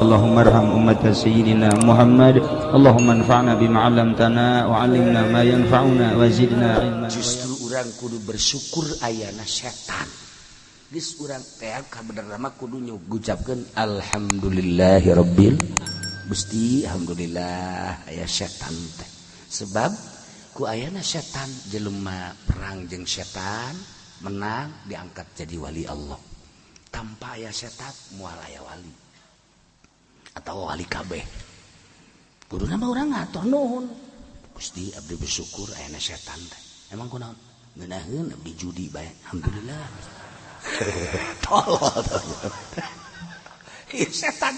Allahumma arham ummat sayyidina Muhammad. Allahumma anfa'na bima 'allamtana wa 'allimna ma yanfa'una wa zidna ilman. Justru urang kudu bersyukur ayana setan. Geus urang teh kabenerna mah kudu ngucapkeun alhamdulillahirabbil Gusti alhamdulillah aya setan teh. Sebab ku ayana setan jelema perang jeung setan menang diangkat jadi wali Allah. Tanpa aya setan moal aya wali atau wali kabeh. Kuduna mah urang ngatur nuhun. Gusti abdi bersyukur ayana setan teh. Emang kunaon? Ngeunaheun abdi judi bae. Alhamdulillah. Tolol. Ieu setan.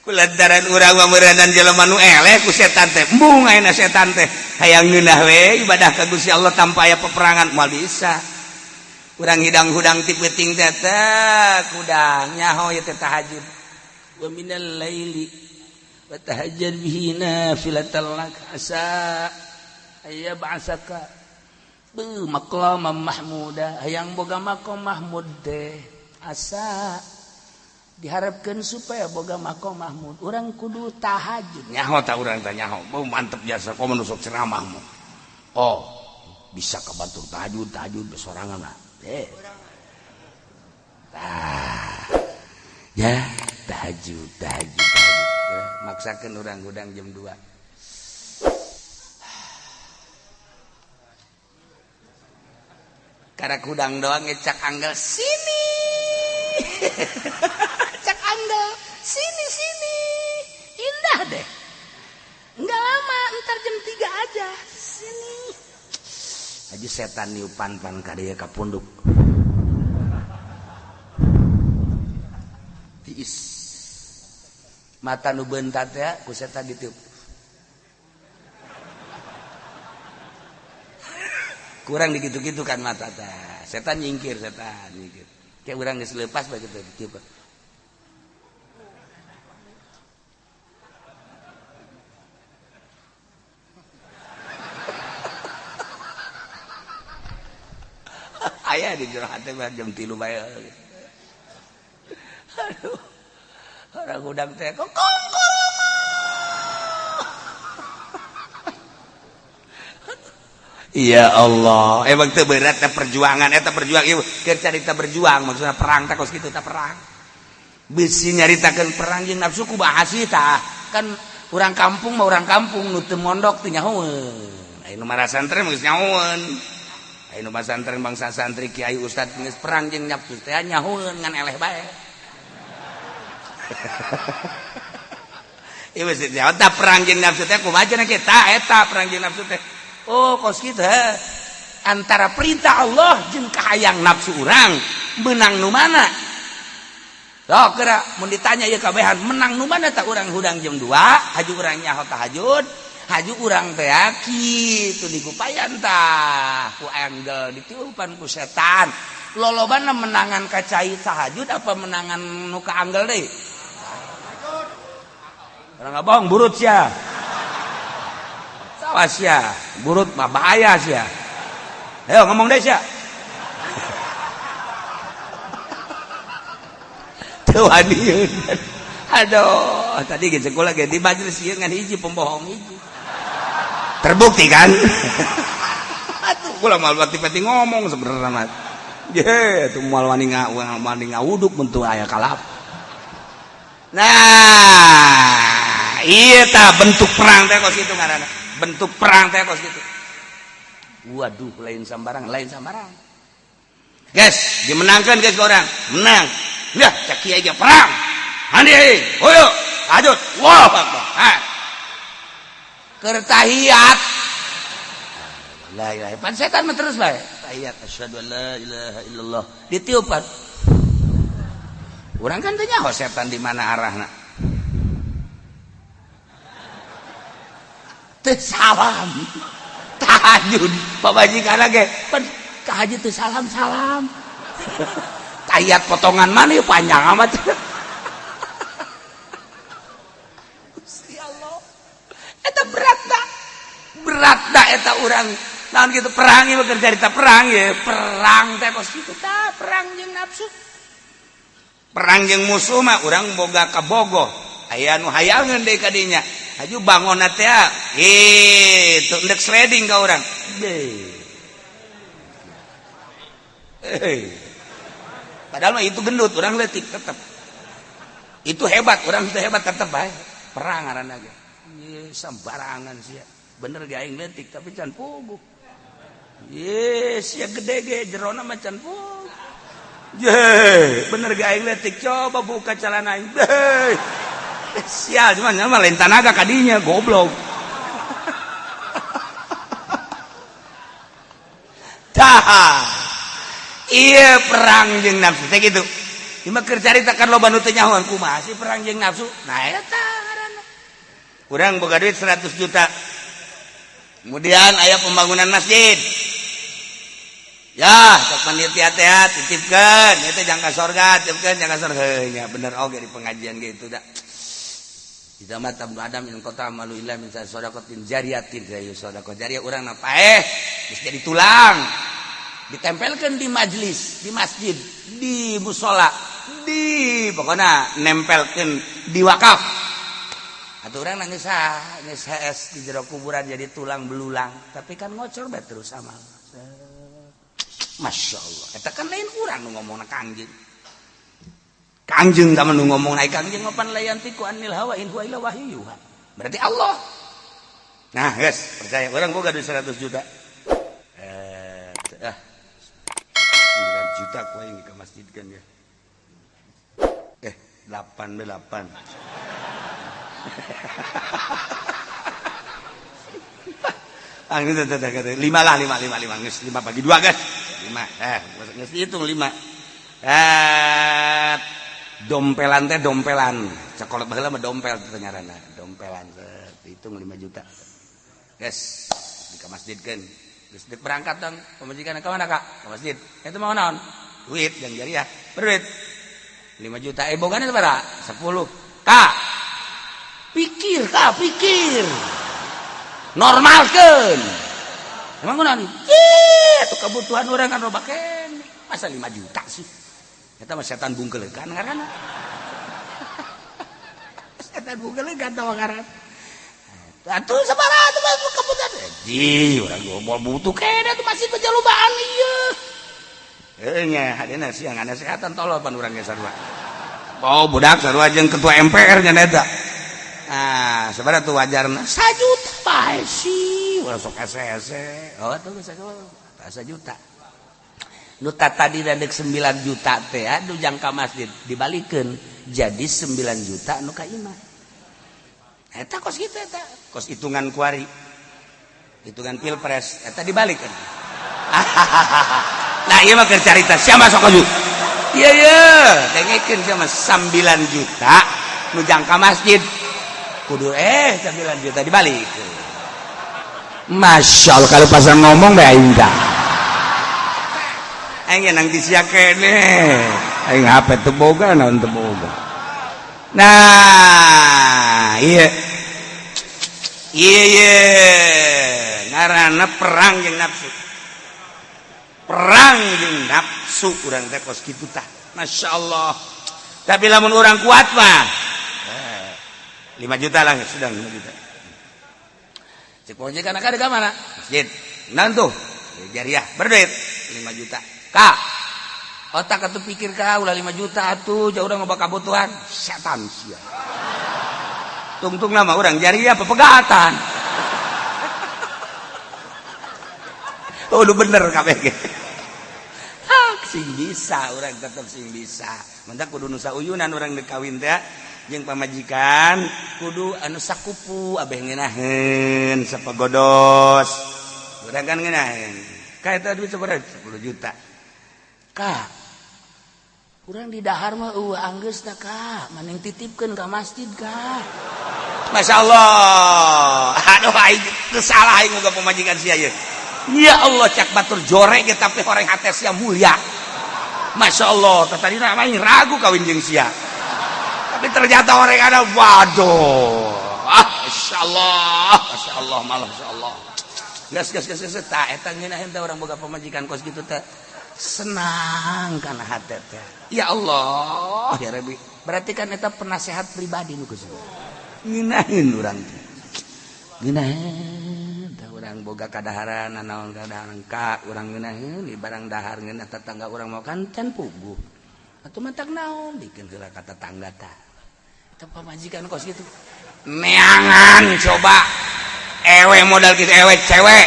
Kulantaran urang mah meureunan jelema nu eleh ku setan teh. Embung ayeuna setan teh. Hayang ngeunah we ibadah ka Gusti Allah tanpa aya peperangan moal bisa. Urang hidang-hudang ti peuting teh kudang nyaho ieu teh tahajud. Wa minal laili wa tahajjal bihi nafilatan lak asa aya ba'saka bu maqam mahmuda hayang boga maqam mahmud teh asa diharapkeun supaya boga maqam mahmud urang kudu tahajud nyaho ta urang teh nyaho beuh mantep jasa komo nu sok ceramah mah oh bisa kabantu tahajud besorangan mah ya tahajud maksakeun urang gudang jam 2 karek hudang doang ngecak anggal sini cak anggal sini indah deh enggak lama entar jam 3 aja sini aja setan niupan pan kadaya ka punduk tiis mata nu beuntat ya ku setan ditiup kurang digitu-gitu kan mata teh setan nyingkir kayak urang geus leupas bae kitu ditiup aya di jero hate jam 3 bae aduh orang udang teh kokong ya Allah emang teu berat teh perjuangan eta berjuang ieu keur carita berjuang maksudna perang teh kos kitu teh perang bisi nyaritakeun perang jeung nafsu ku bahasi tah kan urang kampung mah urang kampung nu teu mondok teu nyahoeun aya nu mara santri mah geus nyahoeun aya nu santri bangsa santri kiai ustad geus perang jeung nafsu teh nyahoeun ngan eleh bae ieu mah eta perang jeung nafsu teh kumaha cenah kita eta perang jeung nafsu teh oh kos kita antara perintah Allah jeung kahayang nafsu urang menang nu mana sok geura mun ditanya ieu kabehan menang nu mana tah urang hudang jam 2 haju urang nyaho tahajud haju urang teh kitu digupayan tah ku anggel ditiupan ku setan lolobana menangan ka cai tahajud apa menangan nu ka anggel deui urang bohong burut sia awas ya, burut mah bahaya sih ya. Ayo ngomong deh sia. Tuh adieun. Aduh, tadi ge sekolah ge di majelis ieu ngan hiji pembohong hiji. Terbukti kan? Atuh kula mal pati ngomong sebenarnya mah. Ye, tuh mal wani ngawuduk mun teu aya kalap. Nah, ieu tah bentuk perang teh kos kitu ngaranna. Bentuk perang teh kos gitu. Waduh, lain sambarang. Guys, dimenangkan guys orang. Menang. Ya, cak kiai ge perang. Handi, hoyo, lanjut. Wah, Akbar. Keur tahiyat. La ilaha illallah. Setan mah terus bae. Tahiyat asyhadu an la ilaha illallah. Ditiupan. Urang kan teh nyaho setan di mana arahna. Salam tahajud pabajikana ge tahajud teh salam tahiyat potongan mana panjang amat Gusti Allah eta berat da eta urang naon kitu perang ieu keur carita perang ye perang teh kos kitu tah perang jeung nafsu perang jeung musuh mah urang boga kabogoh aya nu hayangan deui ka dinya aju bangunna teh itu endek sliding ka urang padahal mah itu gendut urang leutik tetep itu hebat urang itu hebat tetep bae perang ngaranna ge sambarangan sia bener ge aing leutik tapi can puguh sia gede ge jerona mah can puguh bener ge aing leutik coba buka celana aing sial cuman mah lain tanaga kadinya goblok tah iya perang jeung nafsu teh kitu ieu keur caritakan loba nu teu nyahoan kumaha sih perang jeung nafsu nah eta ngaranna urang boga duit 100 juta kemudian aya pembangunan masjid ya cek panitia teh titipkeun eta jangka sorga titipkeun jangka sorga nya bener oge di pengajian gitu da Idza mata ibnu Adam in qata amalu illa min sadaqatin jariyatin ya sadaqah jariyah urang na paeh geus jadi tulang ditempelkeun di majelis di masjid di mushola di pokona nempelkeun di wakaf atuh urang nangis geus di jero kuburan jadi tulang belulang tapi kan ngocor bae terus amal masyaallah eta kan lain urang nu ngomongna kangjeng Kangjeng sama nu ngomong naik kangjeng ngopan layantiku anil hawa in huwa illa wahyu berarti Allah nah guys percaya orang boga duit 100 juta 9 juta ku aing ke masjid kan ya 8 lima lah geus 5 bagi 2 guys 5 geus dihitung 5 dompelan teh dompelan sekolah baheula mah dompel teh ngaranna dompelan hitung 5 juta guys di ka masjidkeun geus deuk berangkat dong pamajikan ka mana Kak ka masjid eta mah naon duit jeung jariah berduit 5 juta bogana sabaraha 10 Kak pikir normalkeun emang kunaon itu kebutuhan orang kan loba kene masa 5 juta sih eta mah setan bungkelegan ngaranna setan bungkelegan tah ngaranna atuh sabaraha teh kebutuhan di urang gua butuh kene tuh masih pejalubaan ieu nya hadena siang ana kesehatan tolol pan urang ge sarua oh budak sarua jeung ketua MPR nya eta sabaraha tuh wajarna 1 juta bae sih urang sok ese oh atuh geus 1 juta nu tadi radek 9 juta teh anu jangka masjid dibalikeun jadi 9 juta anu ka imah eta kos kitu eta kos hitungan kuari hitungan pilpres eta dibalikeun nah ieu mah keur carita siapa sok aju ieu dengekeun sama 9 juta nu jangka masjid kudu 9 juta dibalikeun masyaallah kalau pasang ngomong bae aing aing nang disia kene aing HP teu boga naon teu boga nah ieu ngaranna perang jeung nafsu urang teh kos kitu tah masyaallah tapi lamun urang kuat mah 5 juta lah sudah 5 juta cek pojekan ka di mana masjid naon tuh jariah berduit 5 juta Kak, otak atuh pikir ka ulah 5 juta atuh jauh urang loba kabutuhan setan sia. Tungtungna mah urang jariah pepegatan. Oh, lu bener kabeh ge. Sing bisa urang tetep sing bisa. Mentak kudu nu sauyunan urang deuk kawin teh jeung pamajikan kudu anu sakupu abeh ngeunaheun sapagodos. Urang kan ngeunaheun. Ka eta duit sabaraha 10 juta. Kak, kurang di dahar mah anggeus da Kak, maneng titipkeun ka masjid Kak. Masyaallah. Aduh aing teu salah aing boga pamajikan sia ieu. Ya Allah cak batur jorek ge tapi horeng hate sia mulia. Masyaallah, tadi na aing ragu kawin jeung sia. Tapi ternyata orang ada waduh. Masyaallah, masyaallah. Gas tah eta ngeunaheun teh urang boga pamajikan kos kitu teh. Senang karena hati teh. Ya Allah, ya Rabbi, berarti kan eta penasehat pribadi nu geus ngeunaheun urang teh ngeunaheun tah urang boga kadaharan naon kadaharan ka urang ngeunaheun di barang dahar ngeunah tetangga urang mau kan can puguh atuh mantak naon bikin heula ka tetangga tah teu pamajikan kos kitu neangan coba ewe modal kitu ewe cewek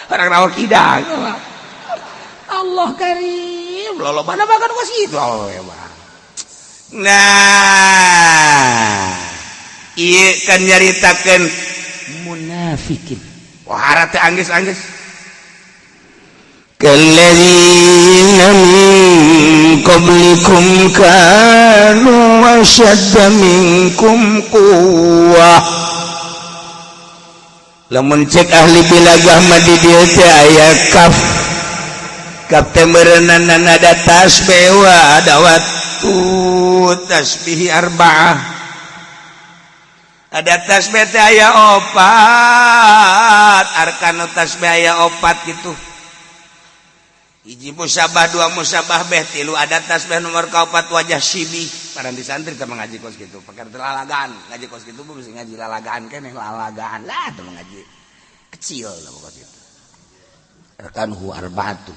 orang rawa kidang Allah karim lolobana makan kos kitu Allah ya Bang. Nah ieu kan nyaritakeun munafikin wah harate anggeus-anggeus kalladzina min qablikum kanu ashadda minkum quwwah lamun cek ahli bilagah mah di dieu teh aya kaf teh meureunana ada tasbih wa adawat tasbih arba'ah ada tasbih teh aya 4 arkanu tasbih aya 4 gitu hiji musabah dua musabah beh tilu ada tasbih nomor kaopat wajah syibi paran di santri teh ngaji kos kitu pakar lalagaan ngaji kos kitu bisa ngaji lalagaan keneh lalagaan lah teh ngaji kecil lah kos kitu arkanuhu arba'atu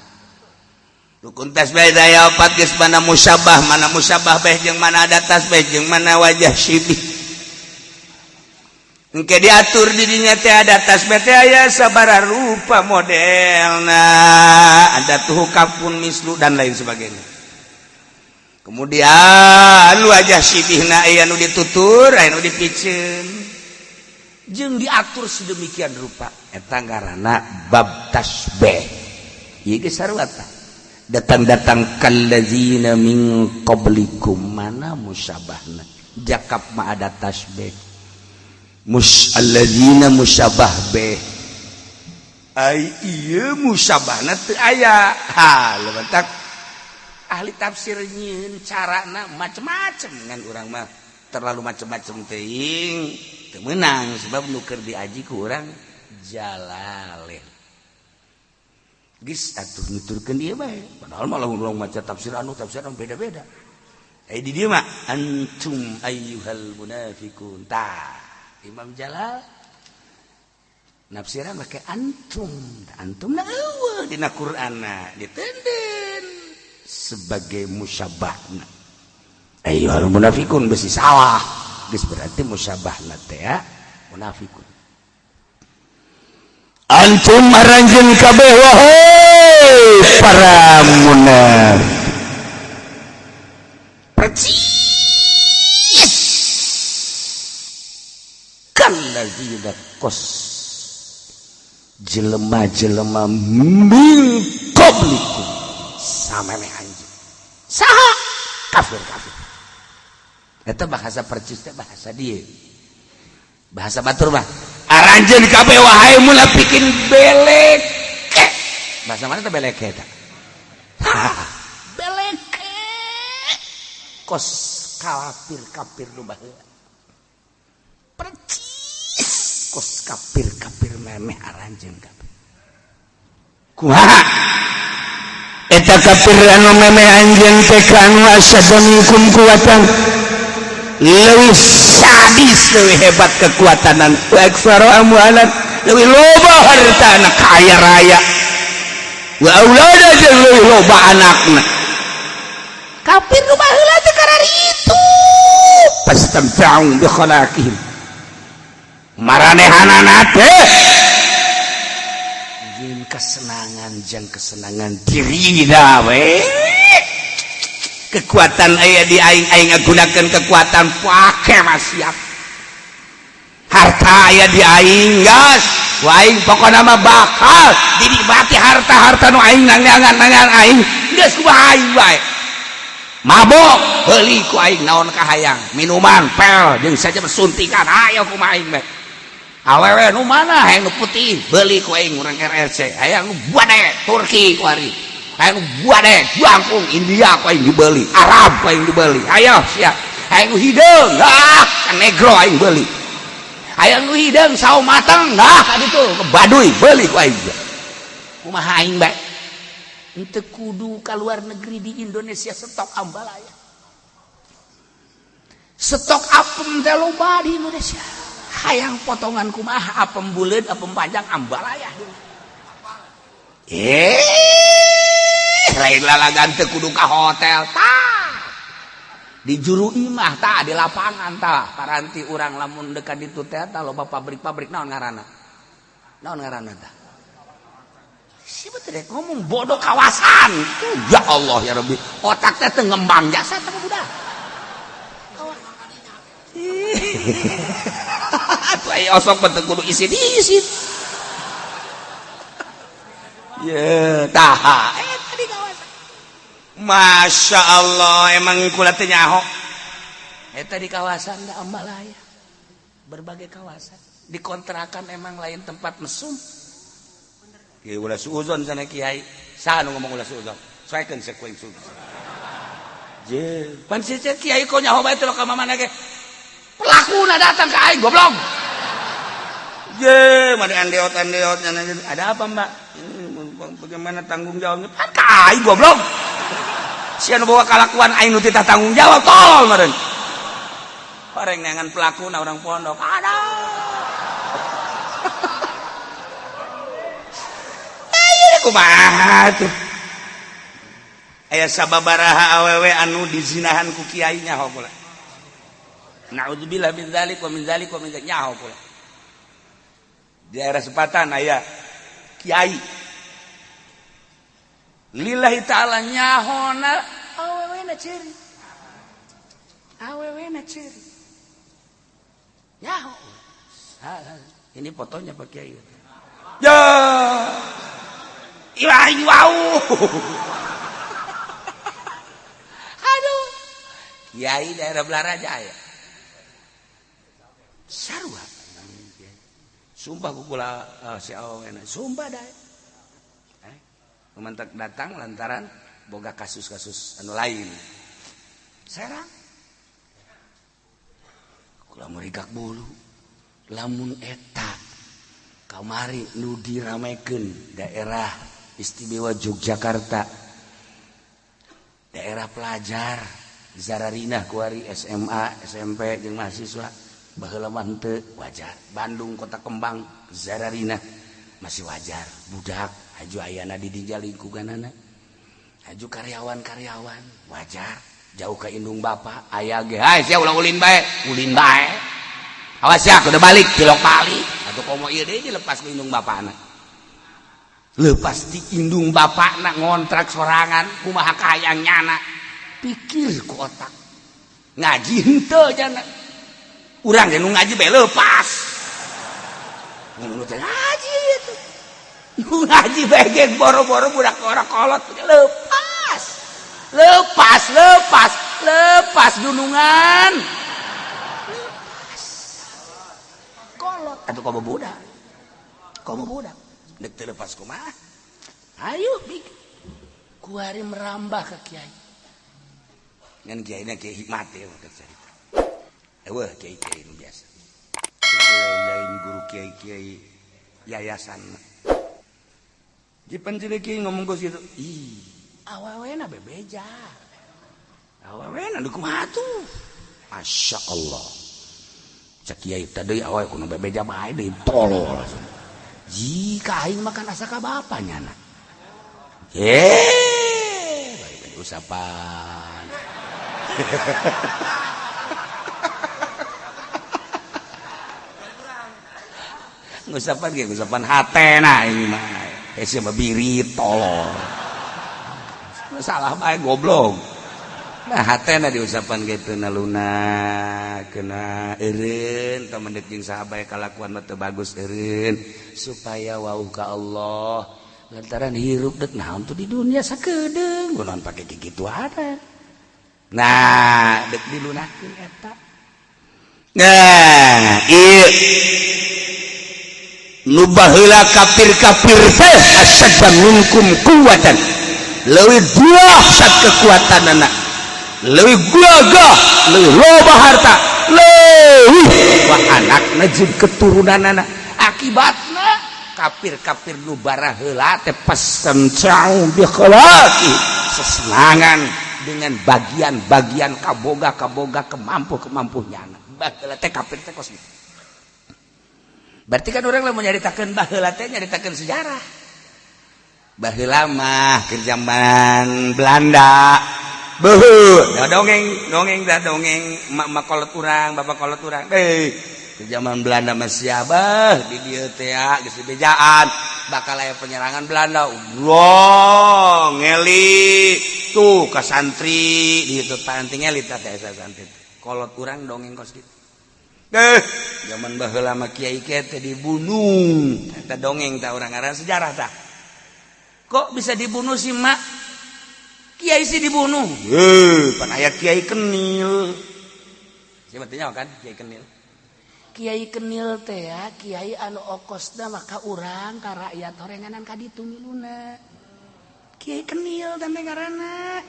rukun tasbih aya 4 geus mana musabah beh jeung mana ada tasbih jeung mana wajah syibi engke diatur di dinya teh ada tasbih teh aya sabaraha rupa modelna ada tuh kafun mislu dan lain sebagainya kemudian wajah sibihna aya nu ditutur aya nu dipiceun jeung diatur sedemikian rupa eta ngaranna bab tasbih ieu ge sarua tah datang-datang kallazina min qablikum mana musyabahna jakab mah ada tasbih alladzina musyabah beh ai ieu musyabahna teu aya ha lebentak ahli tafsir nyieun carana macem-macem ngan urang mah terlalu macem-macem teuing teu meunang sebab nu keur diaji ku urang Jalalain geus atuh nuturkeun ieu bae padahal mah lamun urang maca tafsir anu beda-beda di dieu mah antum ayyuhal munafiqun ta Imam Jalal nafsiran make antum na eueuh dina Qur'anna ditenden sebagai musyabahna ayyuhal munafiqun besi salah geus berarti musyabahna teh ya munafiqun antum aranjeun kabeh wahai para munafik percis kalladzina kos jelema-jelema min qablikum sameme anjeun saha kafir eta bahasa percis teh bahasa dieu bahasa batur mah aranjeun kabeh wahai munafikin beleke bahasa mana teh beleke eta beleke kos kafir nu baheula percis kos kafir memeh aranjeun kabeh kumaha eta kafir anu memeh anjeun teh kanu asyadda minkum kuwatan leuwih sadis leuwih hebat kekuatanan wa aktsaru amwalan leuwih loba hartana kaya raya wa aulada jeung leuwih loba anakna kafir nu baheula teh karari itu pastamta'u bi khalaqihim maranehanana teh jeung kesenangan dirina we kekuatan aya di aing ngagunakeun kekuatan pake masiap harta aya di aing gas aing pokona mah bakal dinikmati harta nu aing nangan aing geus kumaha aing bae mabok heuli ku aing naon kahayang minuman pel jeung saja bersuntikan aya kumaha aing bae awewe nu mana hayang nu putih beuli ku aing urang RRC hayang nu buade Turki ku ari hayang nu buade Bangkung India ku aing dibeuli Arab ku aing dibeuli ayo sia hayang nu hideung kan negro aing beuli hayang nu hideung sawo mateng ka ditu ke Baduy beuli ku aing kumaha aing bae Ente kudu ka luar negeri di Indonesia stok ambalaya. Stok apem teh loba di Indonesia. Hayang potongan kumaha apem buleud, apem panjang ambalaya. Lain lalagan teu kudu ka hotel tah. Di juru imah tah di lapangan tah. Paranti urang lamun dekat ditu teh tah loba pabrik-pabrik naon ngaranna? Naon ngaranna tah? Siapa teh ngomong bodoh kawasan. Ya Allah ya Rabbi, otak teh teu ngembang jasa teh budak. Atuh aya osok teh kudu isin-isin. Ya, tah tadi kawasan. Masya Allah, emang kula teh nyaho. Eta di kawasan da Ambalaya. Berbagai kawasan. Dikontrakan emang lain tempat mesum. Kiai ulah suuzon sana kiai. Saha nu ngomong ulah suuzon? Soekeun sekuing suuzon. Je, pan cecet kiai kok nyaho bae teh lo ka mamana ge. Pelakuna datang ke aing goblok. Je, made andeot ada apa, Mbak? Bagaimana tanggung jawabnya? Pan ka aing goblok. Sia nu bawa kalakuan aing nu teh tanggung jawab tol meureun. Bareng neangan pelakuna orang pondok. Kumaha tuh aya sababaraha awewe anu dizinahan ku kiai nyaho pula. Naudzubillah min dzalik wa min dzalik wa min dzalik nyaho pula. Di daerah Sepatan aya kiai lillahi taala nyahona awewena ceri. Awewena ceri. Nyaho. Ini fotonya Pak Kiai. Ya. Iwau. Aduh. Kiai daerah Belarajaya. Sarua. Sumpah kukula si awena. Sumpah dah. Kemantak datang lantaran boga kasus-kasus anu lain. Serang. Kula merigak bulu. Lamun eta kamari nu diramekeun daerah Istimewa Yogyakarta, daerah pelajar Zararinah kuari SMA, SMP jeung mahasiswa baheula mah henteu wajar. Bandung Kota Kembang Zararinah masih wajar. Budak aju ayana di dinja lingkunganana, aju karyawan-karyawan wajar. Jauh ke indung bapa aya ge hae sia ulah ulin bae, awas ya kudu balik cilok balik atuh komo ieu deui dilepas ke indung bapana. Lepas di indung bapak nak ngontrak sorangan kumaha kayang nyana pikir ku otak ngaji henteu jana urang ge nu ngaji bae lepas nu teh ngaji itu nu ngaji bae ge boro-boro budak ora kolot lepas dunungan lepas kolot atuh komo budak dek terlepas kumaha ayo bik kuari merambah ke kiai ngan kiaina kiai hikmat ya udah cerita eueuh kiai nu biasa lain guru kiai yayasan di panjele kiai ngomong ku situ ih awewena bebeja awewena nu kumaha tuh masyaallah cak kiai tadi awewe kudu bebeja bae deui tolol jika aing makan asa ka bapaknya anak. Baik usapan. Ngusapan hatena ini mah. Esi mah biri tolol. Salah bae goblok. Nah hatena diusapan kitu na lunak kena eureun tah mendek jeung sahabat kalakuan mah teu bagus eureun supaya wauh ka Allah lantaran hirup dek naon tuh di dunia sakedeung kunaon pake kitu ada. Nah dek dilunakeun eta. Nah ieu nu baheula kafir-kafir teh asyadda minkum quwwatan leuwih dahsyat kekuatanana leuwih gagah leuwih loba harta leuwih wah anakna jeung keturunanana akibatna kafir-kafir nu bara heula teh pasamcau bi khalaqi sesenangan dengan bagian-bagian kaboga kemampunyana. Baheula teh kafir teh kos. Berarti kan orang lamun nyaritakeun baheula teh nyaritakeun sejarah. Baheula mah ke zaman Belanda. Beuh, dongeng mak kolot urang, bapak kolot urang. Ke zaman Belanda masih abah di dieu teh geus dibejaan bakal aya penyerangan Belanda. Wah, ngeli tuh ka santri di dieu panting elit teh santri. Kolot urang dongeng kos kitu. Zaman baheula mah kiai teh dibunuh. Eta dongeng tah urang ngaran sejarah tah. Kok bisa dibunuh sih mak? Kiai sih dibunuh. Pan aya kiai kenil. Siapa teh kan kiai kenil? Kiai kenil teh ya, kiai anu okosna maka urang ka rakyat horenganan ka ditu miluna. Kiai kenil teh ngaranna.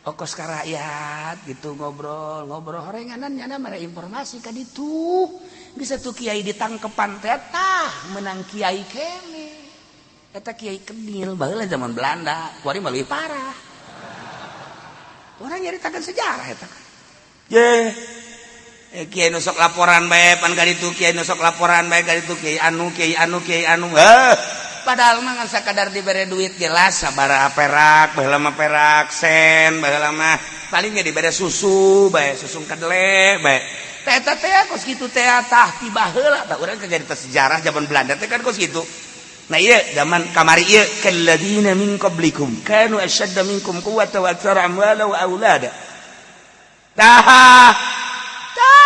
Okos ka rakyat gitu ngobrol horenganan nyana mere informasi ka ditu. Bisa tuh kiai ditangkepan teh tah menang kiai kene. Eta kiai kenil baheula zaman Belanda, kuari mah leuwih parah. Orang nyaritakeun sejarah eta. Ye. Kiai nu sok laporan bae pan ka ditu kiai nu sok laporan bae ka ditu kiai anu. Padahal mah ngan sakadar dibere duit jelas sabaraha perak, baheula mah perak sen, baheula mah paling ge dibere susu bae, susu kadele bae. Teh eta teh kos kitu teh tah ti baheula tah urang kajarita sejarah zaman Belanda teh kan kos kitu. Nah ieu zaman kamari ieu kalladina min qablikum kanu ashadda minkum quwwatan wa aktsara amwala wa aulada. Tah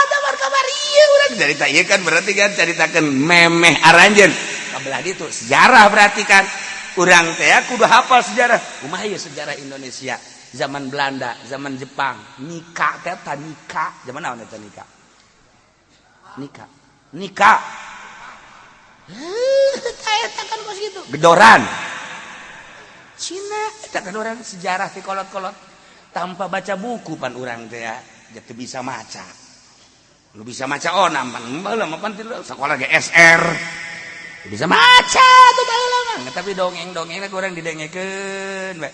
zaman kamari ieu urang carita ieu kan berarti kan caritakeun memeh aranjeun. Kabelah ditu sejarah berarti kan urang teh kudu hafal sejarah. Kumaha ieu sejarah Indonesia zaman Belanda, zaman Jepang, nikah teh tah nikah. Zaman naon eta nikah? Nikah. Eta kan kos gitu. Gedoran. Cina eta kan orang sejarah ti kolot-kolot tanpa baca buku pan urang teh ya, teu bisa maca. Lu bisa maca onam pan baheula mah pan sekolah ge SR. Bisa maca tuh baheula mah, tapi dongeng-dongengna urang didengekeun we.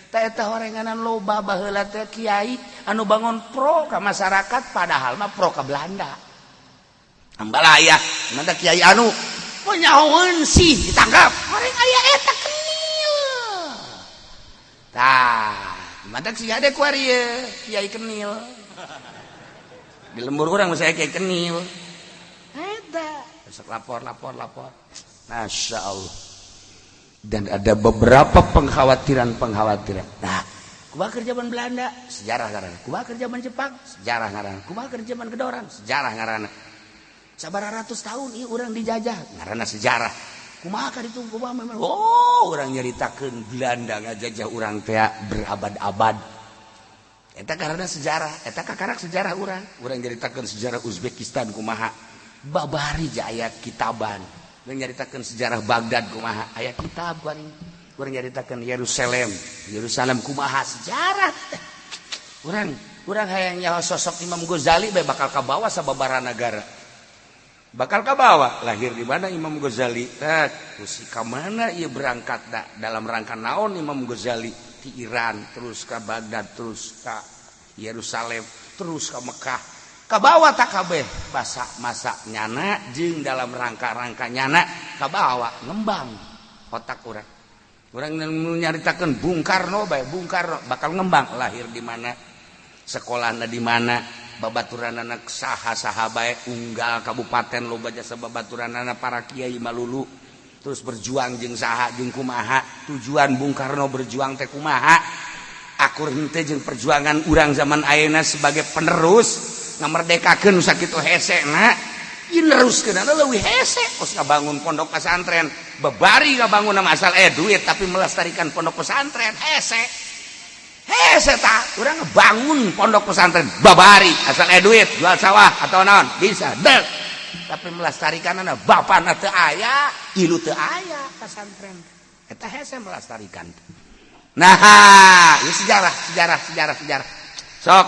Tah eta horenganan loba baheula teh kiai anu bangun pro ka masyarakat padahal mah pro ka Belanda. Ambalaya, manda kiai anu penyawan sih ditangkap orang ayah eta kenil tah mantak sih ada kuari kiai kenil di lembur orang saya kiai kenil eta besok lapor Masya Allah. Dan ada beberapa pengkhawatiran nah kumaha keur zaman Belanda sejarah ngaranna, kumaha keur zaman Jepang sejarah ngaranna, kumaha keur zaman Gedoran sejarah ngaranna. Sabaraha ratus tahun ieu urang dijajah ngaranna sejarah. Kumaha ka ditu kumaha memang urang nyaritakeun Belanda ngajajah urang teh berabad-abad. Eta karena sejarah, eta kakarak sejarah urang nyaritakeun sejarah Uzbekistan kumaha. Babari ja aya kitaban. Urang nyaritakeun sejarah Baghdad kumaha, aya kitab urang nyaritakeun Yerusalem kumaha sejarah. Urang hayang nyaho sosok Imam Ghazali bae bakal kabawa sababaraha negara. Bakal kabawa lahir di mana Imam Ghazali terus ka mana ia berangkat dalam rangka naon Imam Ghazali di Iran terus ke Baghdad terus ke Yerusalem terus ke Mekah kabawa tak kabeh masa nyana jeung dalam rangka nyana kabawa ngembang otak urang nyaritakeun Bung Karno bakal ngembang lahir di mana sekolahna di mana babaturanana saha bae unggal kabupaten loba jasa babaturanana para kiai malulu terus berjuang jeung saha jeung kumaha tujuan Bung Karno berjuang teh kumaha akur henteu jeung perjuangan urang zaman ayeuna sebagai penerus ngamerdekakeun sakitu hesena ieu neruskeun leuwih hese kos ngabangun pondok pesantren bebari ngabangun asal duit tapi melestarikan pondok pesantren hese tah urang ngebangun pondok pesantren babari asal duit jual sawah atau naon bisa deh tapi melestarikanana bapana teu aya ilu teu aya pesantren eta hese melestarikan. Nah ieu sejarah sok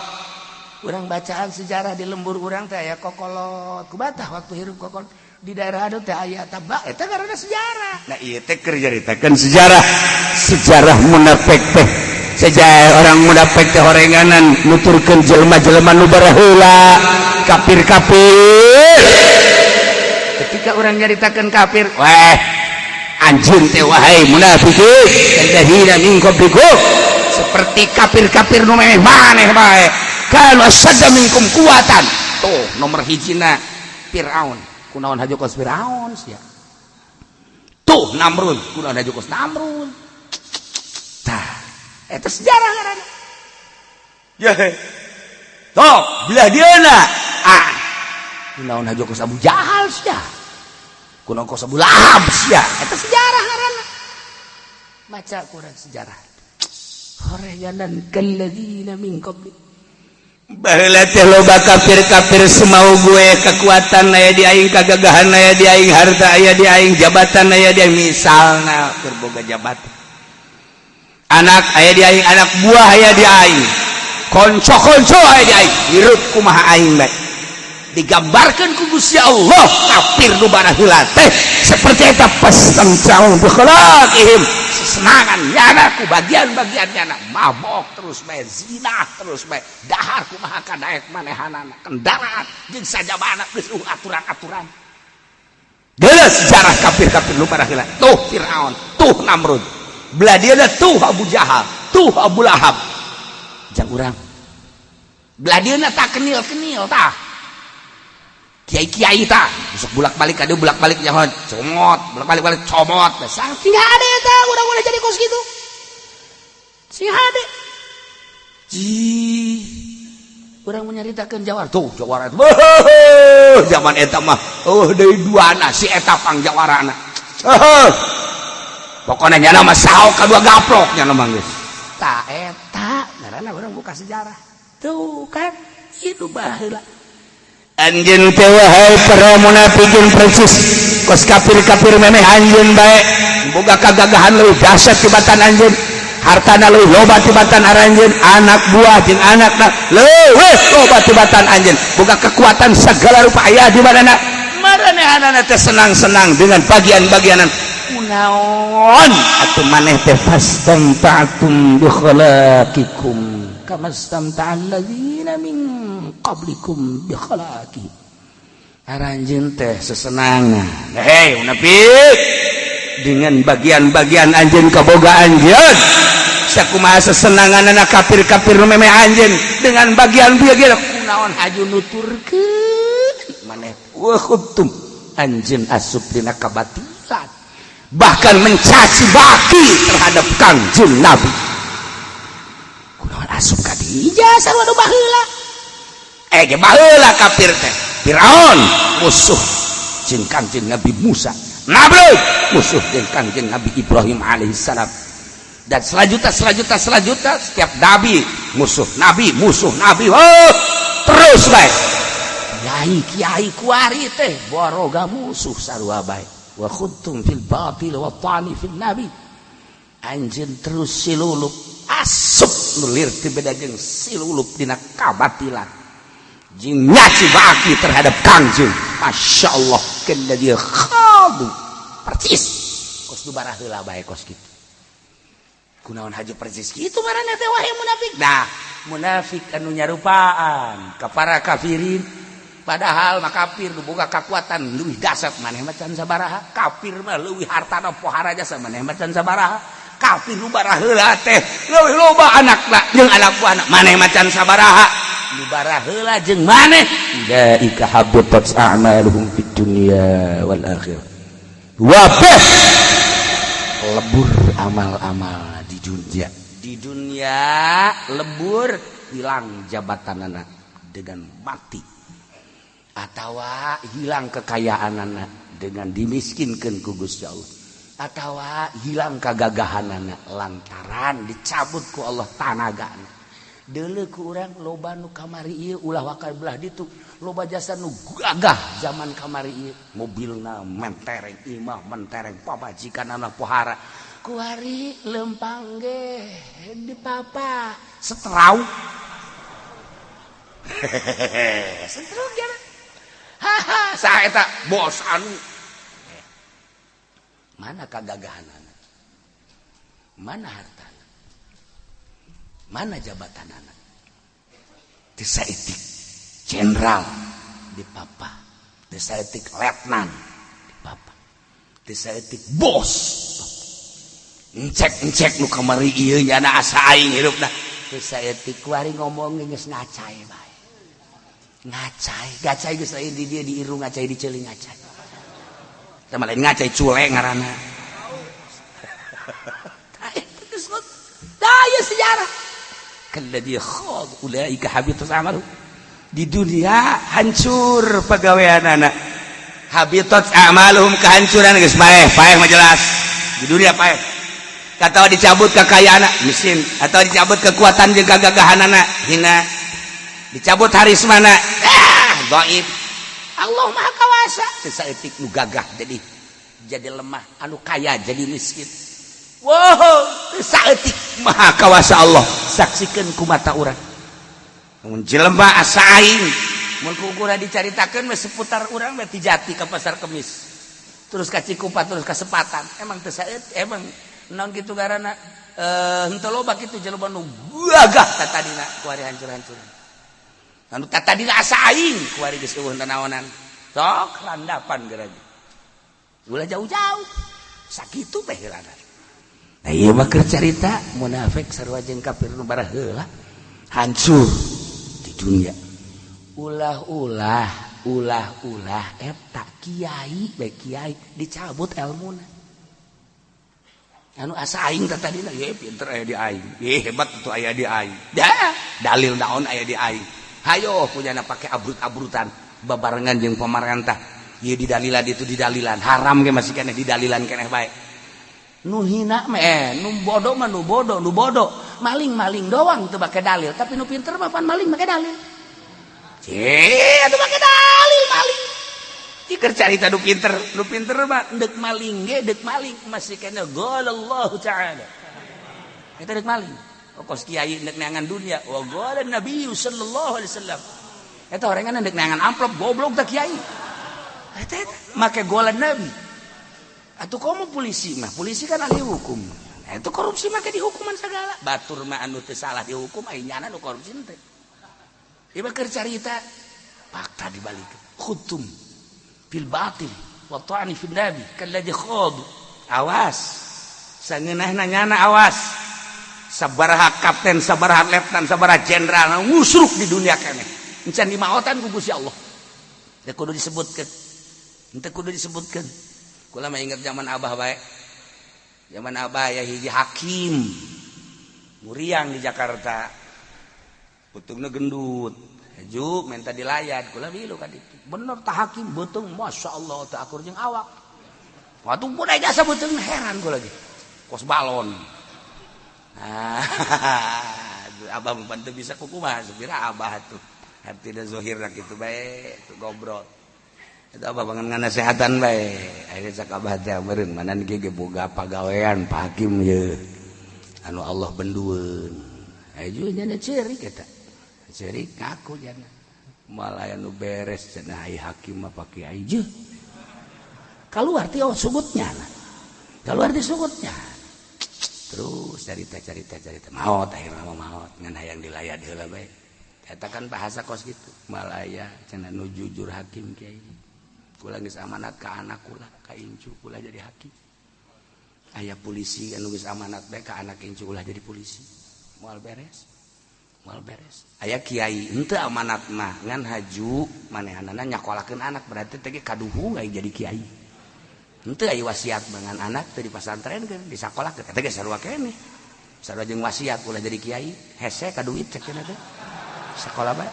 urang bacaan sejarah di lembur urang teh aya kokolot kubatah waktu hirup kokolot di daerah ada teh aya tabak eta karena sejarah. Nah ieu teh keur nyaritakeun sejarah munafik teh. Sejarah orang munafik teh horenganan nuturkeun jelema-jelema nu baraheula kafir-kafir. Ketika orang nyaritakeun kafir, weh anjeun teh wahai munafikin alladzina min qablikum seperti kafir-kafir nu memeh maneh bae kana asadda minkum kuwatan. Tuh nomor hijina Firaun. Kunaon hajokos Firaun sia. Tuh Namrud, kunaon hajokos Namrud. Tah, eta sejarah ngaranna. Ya. Tuh, belah dieuna. Kunaon hajokos Abu Jahal sia. Kunaon kos Abu Lahab sia. Eta sejarah ngaranna. Baca Quran sejarah. Horeganan kalladzina min qabli. Baheula teh loba kafir-kafir semau gue kekuatan aya di aing kagagahan aya di aing harta aya di aing jabatan aya di aing misalna keur boga jabatan anak aya di aing anak buah aya di aing konco-konco aya di aing hirup kumaha aing bae digambarkeun ku Gusti Allah kafir nu baraheula teh seperti eta pastamta'u bi khalaqihim sesenangan nyana ku bagian-bagian nyana mabok terus bae zina terus bae dahar kumaha kadaek manehanana kendaraan jeung sajabana geus aturan-aturan geus sejarah kafir-kafir nu baraheula tuh Firaun tuh Namrud belah dieuna tuh Abu Jahal tuh Abu Lahab jang urang belah dieuna tah kenil-kenil tah kiai-kiai tah besok bulak-balik ada bulak-balik nyaho comot bulak-balik comot besar sing hade eta udah jadi kos gitu sing hade urang menyaritakeun jawara tuh jawara zaman eta mah deui duana si eta pang jawarana pokona nyana mah saok kadua gaplok nyana mah geus tah eta ngaranna urang buka sejarah tuh kan itu baheula anjeun teh wahai para munafikin persis kos kafir-kafir memeh anjeun bae boga kagagahan leuwih dahsyat tibatan anjeun hartana leuwih loba tibatan aranjeun anak buah jeung anakna leuwih loba tibatan anjeun boga kekuatan segala rupa aya di manana maranehanana teh senang-senang dengan bagian-bagianan kunaon atuh maneh teh fastamta'tum bi khalaqikum kama istamta'al ladzina min qablikum bi khalaqi aranjeun teh sesenangan hei munafik dengan bagian-bagian anjeun kaboga anjeun sakumaha sesenanganna kafir-kafir memeh anjeun dengan bagian-bagian kunaon haju nuturkeun maneh wa khuttum anjeun asup dina kabatilan bahkan mencaci maki terhadap Kangjeng Nabi kunaon asup ka dieu sarua nu baheula baheula kafir teh Firaun musuh jeung Kangjeng Nabi Musa Namrud musuh jeung Kangjeng Nabi Ibrahim alaihissalam dan selanjutnya setiap nabi musuh nabi terus bae kiai kuari teh boroga musuh sarua bae wa khudtum fil batil wa tani fil nabi anjeun terus silulup asup nulir ti beda jeung silulup dina kabatilan jeung nyaci baki terhadap Kangjeng Masya Allah kena dia khadu percis kos nu baraheula bae kos kitu kunaon haju percis kitu marana teh wahai munafik nah munafik anu nyarupaan ka para kafirin padahal mah kafir nu boga kakuatan leuwih dahsyat maneh mah can sabaraha kafir mah leuwih hartana pohara jasa maneh mah can sabaraha kafir nu baraheula teh leuwih loba anakna jeung anak buahna maneh mah can sabaraha nu baraheula jeung maneh ulaika habitat a'maluhum fid dunya wal akhirah wabah lebur amal-amal di dunia lebur hilang jabatanana dengan mati atawa hilang kekayaanana dengan dimiskinkeun ku Gusti Allah atawa hilang kagagahanana lantaran dicabut ku Allah tanagana deuleu ku urang loba nu kamari ieu ulah wakal belah ditu loba jasa nu gagah zaman kamari ieu mobilna mentereng imah mentereng pabajikanana pohara kuari lempang ge di papa setrau setrau gana saha eta bos anu mana kagagahanana, mana hartana, mana jabatanana. Desa etik jenderal di papa, desa etik letnan di papa, desa etik bos encek nu kamari ieu nya asa aing hirupna. Desa etik kuari ngomong geus ngacai bae. Ngacai geus aya di dieu di irung ngacai di ceuling ngacai. Tah lain ngacai culek ngaranna. Daya sejarah. Kalladzi khad ulaika habitus amalu. Di dunia hancur pagaweanana. Habitat amaluhum kehancuran geus paeh mah jelas. Di dunia paeh. Kata dicabut kekayaanna miskin, atau dicabut kekuatan jeung gagahanana hina. Dicabut harismana dhaif. Allah Maha Kawasa. Teu saeutik nu gagah jadi lemah, anu kaya jadi miskin. Wow, teu saeutik Maha Kawasa Allah. Saksikeun ku mata urang. Mun jelema asa aing, mun kukura dicaritakeun mah seputar urang mah ti Jati ka Pasar Kemis. Terus ka Cikupa terus ka Sepatan. Emang teu saeutik, emang naon kitu ngaranna henteu loba kitu jelema nu gagah tatadina ku ari hancur-hancuran. Anu tatadina asa aing ku ari geus eueuh naonan. Sok randapan geurang. Ulah jauh-jauh. Sakitu teh heulana. Nah ieu mah keur carita munafik sarua jeung kafir nu bara heula hancur di dunia. Ulah eta kiai bae kiai dicabut elmuna. Anu asa aing tatadina ye pinter aya di aing. Ye hebat atuh aya di aing. Dah, dalil naon aya di aing. Hayo punyana pake abrut-abrutan babarengan jeung pamarentah. Ieu didalilan itu didalilan, haram ge masih keneh didalilan keneh bae. Nu hina mah nu bodoh mah nu bodoh. Maling doang teu make dalil, tapi nu pinter mah pan maling make dalil. Atuh make dalil maling. Iker carita nu pinter mah deuk maling ge deuk maling masih keneh qalallahu ta'ala. Eta deuk maling. Kos kiai deuk neangan dunia, wa qala Nabi sallallahu alaihi wasallam. Eta orangan deuk neangan amplop goblok teh kiai. Eta make golan Nabi. Atuh komo polisi mah, polisi kan ahli hukum. Itu korupsi mah ke dihukuman segala. Batur mah anu teu salah dihukum aya nyana nu korupsi teh. Ieu mah keur carita fakta dibalik. Khutum fil batil wa ta'ani fil nabi kalladzi khad. Awas. Sangeunahna nyana awas. Sabaraha kapten, sabaraha letnan, sabaraha jenderal ngusruk di dunia keneh. Encan dimaotan ku Gusti Allah. Teu kudu disebutkeun. Kula mah inget zaman Abah bae. Zaman Abah ya hiji hakim. Muriang di Jakarta. Beutungna gendut. Haju minta dilayat. Kula bilu ka ditu. Bener tah hakim beuteung masyaallah teh akur jeung awak. Waktu pun aya jasa beuteung heran kula ge. Kos balon. Abah mah teu bisa kukumaha sabira Abah tuh. Hartina zahirna kitu bae tu gobrol. Eta Abah bangun nganasehatan bae. Ayeuna cak Abah teh meureun manan ge boga pagawean Pak Hakim ye. Anu Allah bendueun. Aju nya ceurik eta. Ceurik ngaku jana. Moal aya nu beres cenah ai hakim mah pake ai je. Kaluar ti sugutnya. Kaluar ti sugutnya. Terus carita maot akhirna maot ngan hayang dilayat heula bae. Eta kan bahasa kos kitu. Moal aya cenah nu jujur hakim kiai. Kula geus amanat ka anak kula, ka incu kula jadi hakim. Aya polisi anu geus amanat bae ka anak incu kula jadi polisi. Moal beres. Aya kiai henteu amanat mah ngan haju manehanana nyakolakeun anak berarti teh kaduhung aya jadi kiai. Henteu aya wasiat dengan anak teh di pasantrenkeun disakolakeun eta ge sarua keneh. Sarua jeung wasiat kula jadi kiai, hese ka duit cek cenah teh. Sakola bae.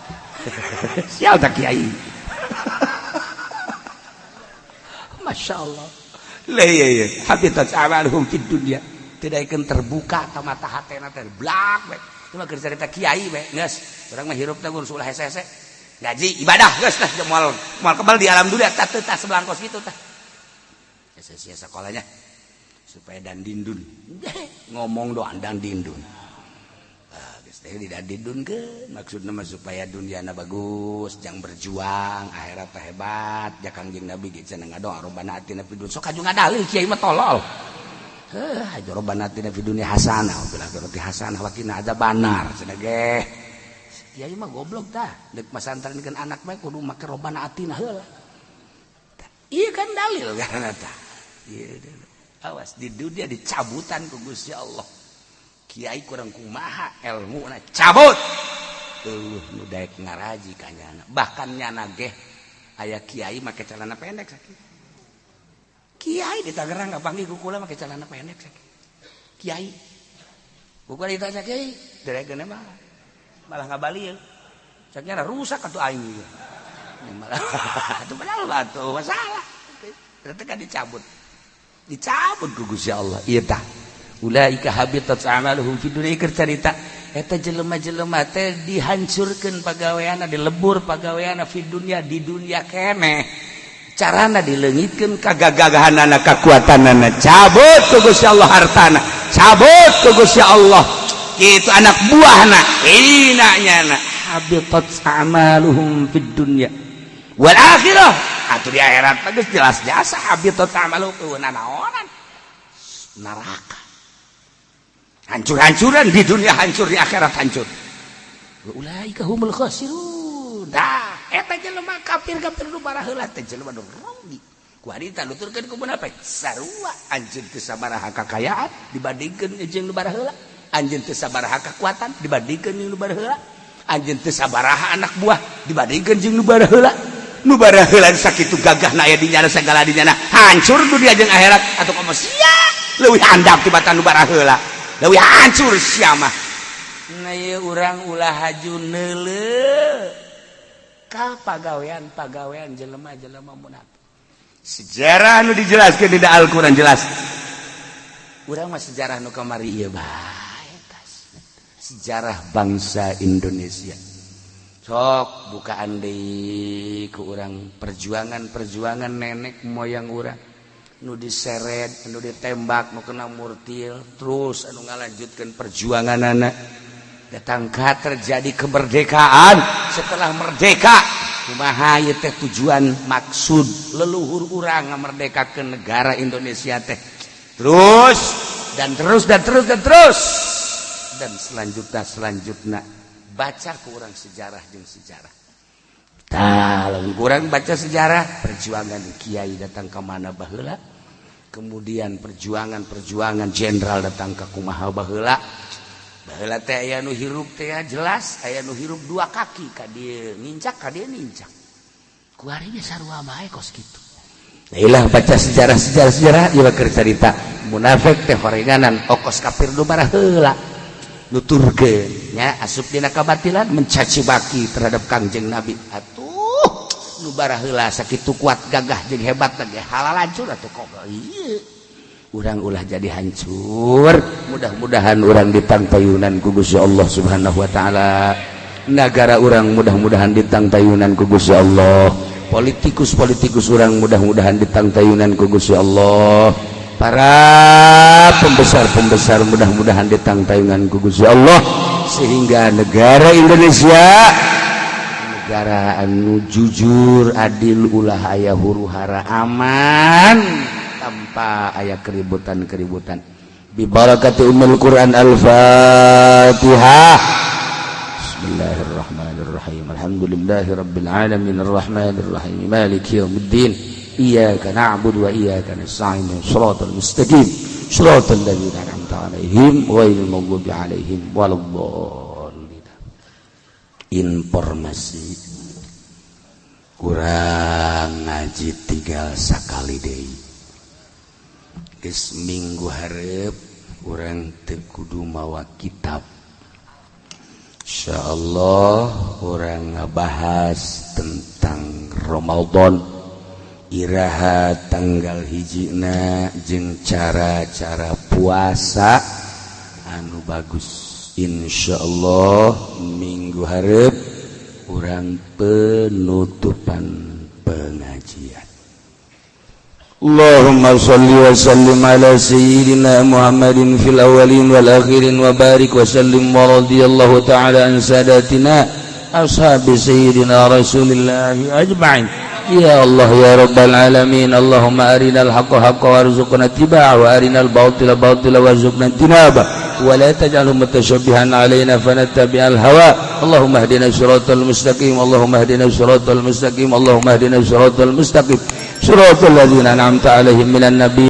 Sial teh kiai. Masya Allah. Iya. Habitat amaluhum fid dunya. Tidak akan terbuka ta mata hatena teh blak bae. Cuma keur cerita kiai bae geus. Urang mah hirup teh gun ulah hese-hese. Gaji ibadah geus tah moal kebal di alam dunia tah teu tah sebelangkos kitu tah. Sia-sia sekolahnya supaya dan dindun. Ngomong doang dan dindun. Geus didunkeun maksudna mah supaya duniana bagus jang berjuang akhirat teh hebat ja Kangjeng Nabi ge cenah ngadoa robbana atina fid dunya sok aju ngadalil kiai mah tolol aja robbana atina fid dunya hasanah wa fil akhirati hasanah wa qina adzabannar cenah ge kiai mah goblok tah deuk masantrenkeun anak mah kudu make robbana atina heula ieu kan dalil karana tah ieu awas di dunia dicabutan ku Gusti Allah kiai kurang kumaha ilmu na cabut nu daek ngaraji kanyana bahkan nyana ge aya kiai make celana pendek sakit kiai di Tangerang ngapanggih ku kula make celana pendek sakit kiai bukan ditanya kiai deregeuna mah malah ngabalieu saknya rusak atuh aing malah atuh padahal batu masalah ternyata kan dicabut ku Gusti Allah ieu tah ulaika habitat a'maluhum fid dunya keur carita eta jelema-jelema teh dihancurkeun pagaweana dilebur pagaweana fid dunya di dunia keneh carana dileungitkeun kagagahanana kakuatanana cabut ku Gusti Allah hartana cabut ku Gusti Allah kitu anak buahna hina nyana habitat a'maluhum fid dunya wal akhirah atuh di akhirat geus jelas jasa habitat a'maluhum naonan neraka hancur-hancuran di dunia hancur di akhirat hancur ulaika humul khasirun dah eta jelema kafir-kafir nu bara heula teh jelema nu rugi ku harita nuturkeun ku munafik sarua anjeun teu sabaraha kakayaan dibandingkeun jeung nu bara heula anjeun teu sabaraha kekuatan dibandingkeun jeung nu bara heula anjeun teu sabaraha anak buah dibandingkeun jeung nu bara heula sakitu gagahna aya di nyana segala di nyana hancur dunia jeung akhirat atuh komo sia leuwih handap tibatan nu bara heula leuwih hancur sia mah na ieu urang ulah haju neuleuh ka pagawean jelema-jelema munafik sejarah nu dijelaskeun di Al-Qur'an jelas urang mah sejarah nu kamari ieu bae sejarah bangsa Indonesia sok bukaan deui ku urang perjuangan nenek moyang urang nu diseret, nu ditembak, nu kena murtil, terus anu ngalanjutkeun perjuanganana. Datangkah terjadi kemerdekaan setelah merdeka. Kumaha ieu teh tujuan maksud leluhur urang ngamerdekakeun negara Indonesia teh. Terus dan selanjutnya baca ku urang sejarah jeung sejarah. Lalu kurang baca sejarah perjuangan kiai datang ke mana baheula kemudian perjuangan jenderal datang ke kumaha baheula teh aya nu hirup teh jelas aya nu hirup dua kaki ka dieu nincak ku ari ge sarua bae kos kitu ilah baca sejarah ieu keur carita munafik teh horenganan okos kafir nu bara heula nuturkeun nya asup dina kabatilan mencaci maki terhadap Kangjeng Nabi atuh nu bara heula sakitu kuat gagah jeung hebat teh halal hancur atuh kok ieu urang ulah jadi hancur mudah-mudahan urang ditangtayunan ku Gusti Allah Subhanahu wa taala nagara urang mudah-mudahan ditangtayunan ku Gusti Allah politikus urang mudah-mudahan ditangtayunan ku Gusti Allah para pembesar mudah-mudahan ditangtayunan ku Gusti Allah sehingga negara Indonesia negara anu jujur adil ulah aya huru-hara aman tanpa aya keributan bi barakati ummul Quran al-Fatihah bismillahirrahmanirrahim alhamdulillahirabbil alamin arrahmanirrahim maliki yaumiddin iyyaka na'budu wa iyyaka nasta'in shiratal mustaqim shiratal ladzina an'amta 'alaihim ghairil maghdubi 'alaihim waladdallin. Informasi kurang ngaji tinggal sakali deui geus minggu hareup urang teu kudu mawa kitab insyaallah urang ngabahas tentang Ramadan iraha tanggal hijina jeung cara-cara puasa anu bagus insyaallah minggu hareup urang penutupan pengajian Allahumma shalli wa sallim ala sayyidina Muhammadin fil awwalin wal akhirin wa barik wa sallim wa radiyallahu ta'ala an sadatina ashabi sayyidina Rasulillah ajma'in. Ya Allah ya rabbal alamin, Allahumma arinal haqqa haqqa warzuqna ittiba'ahu wa arinal batila batila warzuqna ijtinabah wa la taj'alhu mutashabbihan alaina fanattabi'al hawa. Allahumma hdina siratal mustaqim, Allahumma hdina siratal mustaqim, Allahumma hdina siratal mustaqim, siratal ladzina an'amta 'alaihim minan nabiyyin